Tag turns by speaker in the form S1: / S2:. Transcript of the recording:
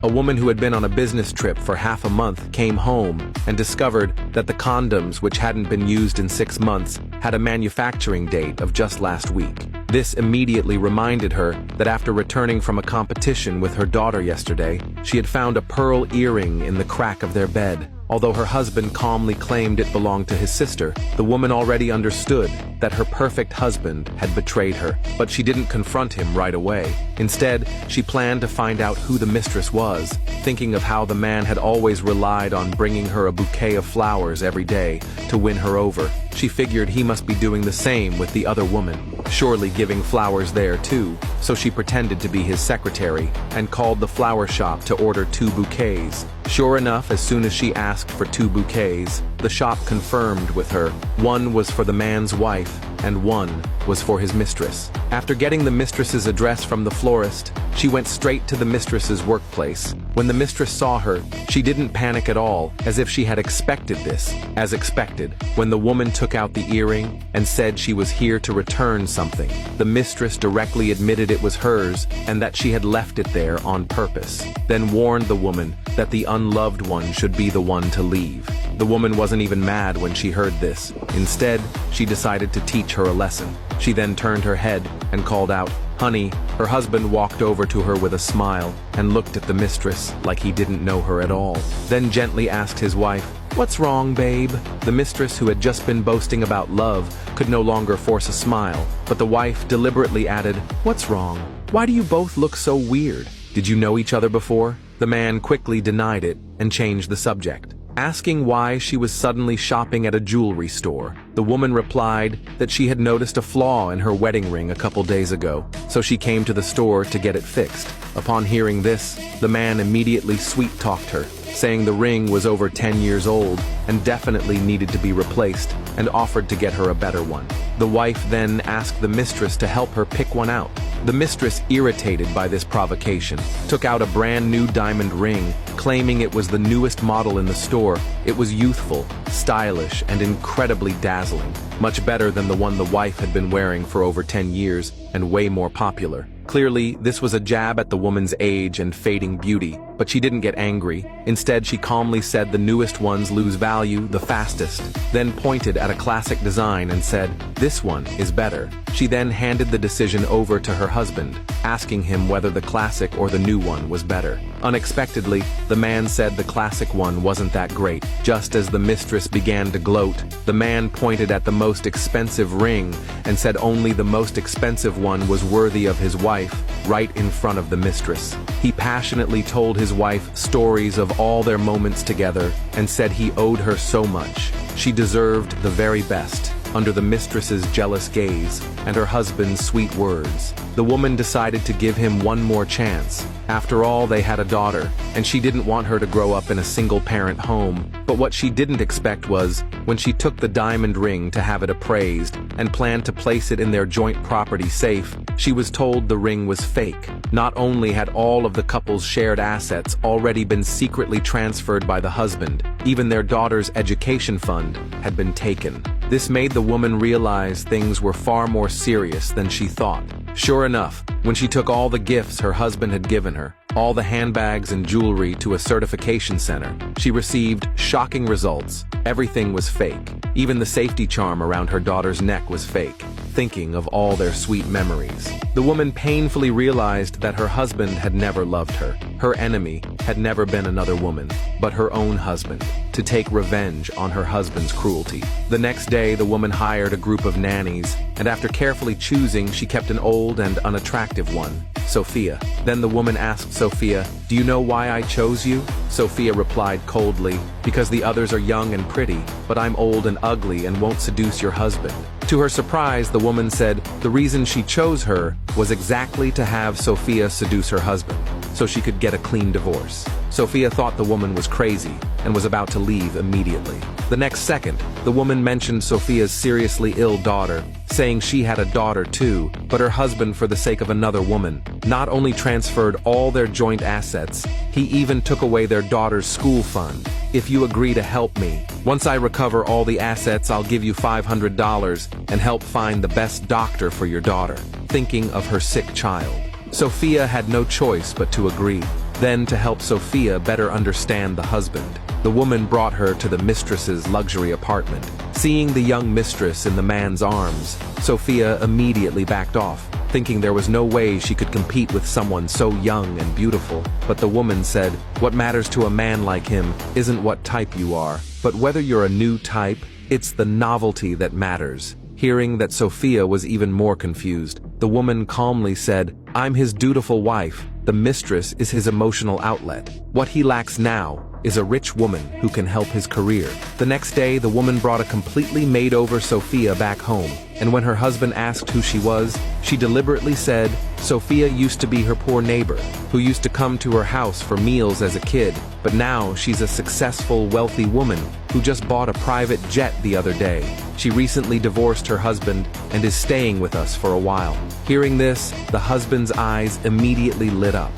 S1: A woman who had been on a business trip for half a month came home and discovered that the condoms, which hadn't been used in 6 months, had a manufacturing date of just last week. This immediately reminded her that after returning from a competition with her daughter yesterday, she had found a pearl earring in the crack of their bed. Although her husband calmly claimed it belonged to his sister, the woman already understood that her perfect husband had betrayed her, but she didn't confront him right away. Instead, she planned to find out who the mistress was, thinking of how the man had always relied on bringing her a bouquet of flowers every day to win her over. She figured he must be doing the same with the other woman, surely giving flowers there too, so she pretended to be his secretary and called the flower shop to order 2 bouquets. Sure enough, as soon as she asked for 2 bouquets, the shop confirmed with her. One was for the man's wife, and one was for his mistress. After getting the mistress's address from the florist, she went straight to the mistress's workplace. When the mistress saw her, she didn't panic at all, as if she had expected this. As expected, when the woman took out the earring and said she was here to return something, the mistress directly admitted it was hers and that she had left it there on purpose, then warned the woman that the unloved one should be the one to leave. The woman wasn't even mad when she heard this. Instead, she decided to teach her a lesson. She then turned her head and called out, "Honey." Her husband walked over to her with a smile and looked at the mistress like he didn't know her at all. Then gently asked his wife, "What's wrong, babe?" The mistress, who had just been boasting about love, could no longer force a smile, but the wife deliberately added, "What's wrong? Why do you both look so weird? Did you know each other before?" The man quickly denied it and changed the subject. Asking why she was suddenly shopping at a jewelry store, the woman replied that she had noticed a flaw in her wedding ring a couple days ago, so she came to the store to get it fixed. Upon hearing this, the man immediately sweet-talked her, saying the ring was over 10 years old and definitely needed to be replaced, and offered to get her a better one. The wife then asked the mistress to help her pick one out. The mistress, irritated by this provocation, took out a brand new diamond ring, claiming it was the newest model in the store. It was youthful, stylish, and incredibly dazzling, much better than the one the wife had been wearing for over 10 years, and way more popular. Clearly, this was a jab at the woman's age and fading beauty, but she didn't get angry. Instead, she calmly said the newest ones lose value the fastest, then pointed at a classic design and said, "This one is better." She then handed the decision over to her husband, asking him whether the classic or the new one was better. Unexpectedly, the man said the classic one wasn't that great. Just as the mistress began to gloat, the man pointed at the most expensive ring and said only the most expensive one was worthy of his wife, right in front of the mistress. He passionately told his wife stories of all their moments together and said he owed her so much. She deserved the very best. Under the mistress's jealous gaze and her husband's sweet words, the woman decided to give him one more chance. After all, they had a daughter, and she didn't want her to grow up in a single-parent home. But what she didn't expect was, when she took the diamond ring to have it appraised and planned to place it in their joint property safe, she was told the ring was fake. Not only had all of the couple's shared assets already been secretly transferred by the husband, even their daughter's education fund had been taken. This made the woman realize things were far more serious than she thought. Sure enough, when she took all the gifts her husband had given her, all the handbags and jewelry, to a certification center, she received shocking results. Everything was fake. Even the safety charm around her daughter's neck was fake, thinking of all their sweet memories. The woman painfully realized that her husband had never loved her. Her enemy had never been another woman, but her own husband, to take revenge on her husband's cruelty. The next day, the woman hired a group of nannies, and after carefully choosing, she kept an old and unattractive one, Sophia. Then the woman asked Sophia, "Do you know why I chose you?" Sophia replied coldly, "Because the others are young and pretty, but I'm old and ugly and won't seduce your husband." To her surprise, the woman said the reason she chose her was exactly to have Sophia seduce her husband, so she could get a clean divorce. Sophia thought the woman was crazy and was about to leave immediately. The next second, the woman mentioned Sophia's seriously ill daughter, saying she had a daughter too, but her husband, for the sake of another woman, not only transferred all their joint assets, he even took away their daughter's school fund. "If you agree to help me, once I recover all the assets, I'll give you $500 and help find the best doctor for your daughter," thinking of her sick child. Sophia had no choice but to agree. Then, to help Sophia better understand the husband, the woman brought her to the mistress's luxury apartment. Seeing the young mistress in the man's arms, Sophia immediately backed off, thinking there was no way she could compete with someone so young and beautiful. But the woman said, "What matters to a man like him isn't what type you are, but whether you're a new type, it's the novelty that matters." Hearing that Sophia was even more confused, the woman calmly said, "I'm his dutiful wife. The mistress is his emotional outlet. What he lacks now is a rich woman who can help his career." The next day, the woman brought a completely made-over Sophia back home, and when her husband asked who she was, she deliberately said, "Sophia used to be her poor neighbor, who used to come to her house for meals as a kid, but now she's a successful, wealthy woman who just bought a private jet the other day. She recently divorced her husband and is staying with us for a while." Hearing this, the husband's eyes immediately lit up.